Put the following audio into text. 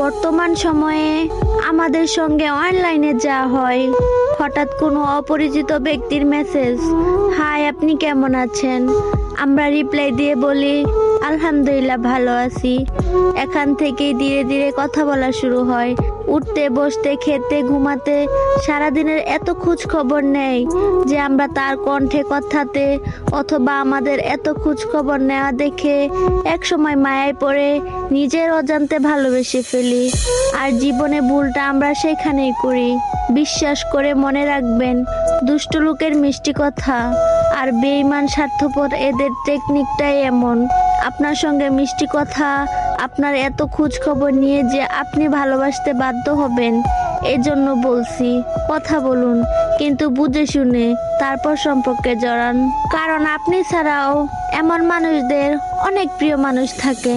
বর্তমান সময়ে আমাদের সঙ্গে অনলাইনে যা হয়, হঠাৎ কোনো অপরিচিত ব্যক্তির মেসেজ, হাই আপনি কেমন আছেন, আমরা রিপ্লাই দিয়ে বলি আলহামদুলিল্লাহ ভালো আছি। এখান থেকেই ধীরে ধীরে কথা বলা শুরু হয়। উঠতে বসতে খেতে ঘুমাতে সারাদিনের এত খোঁজ খবর নেই যে আমরা তার কণ্ঠে কথাতে অথবা আমাদের এত খোঁজ খবর নেওয়া দেখে একসময় মায়ায় পড়ে নিজের অজান্তে ভালোবেসে ফেলি। আর জীবনে ভুলটা আমরা সেখানেই করি। বিশ্বাস করে মনে রাখবেন, দুষ্ট লোকের মিষ্টি কথা আর বেঈমান স্বার্থপর এদের টেকনিকটাই এমন। আপনার সঙ্গে মিষ্টি কথা, আপনার এত খোঁজ খবর নিয়ে যে আপনি ভালোবাসতে বাধ্য হবেন, এজন্য বলছি কথা বলুন, কিন্তু বুঝে শুনে তারপর সম্পর্কে জড়ান। কারণ আপনি ছাড়াও এমন মানুষদের অনেক প্রিয় মানুষ থাকে।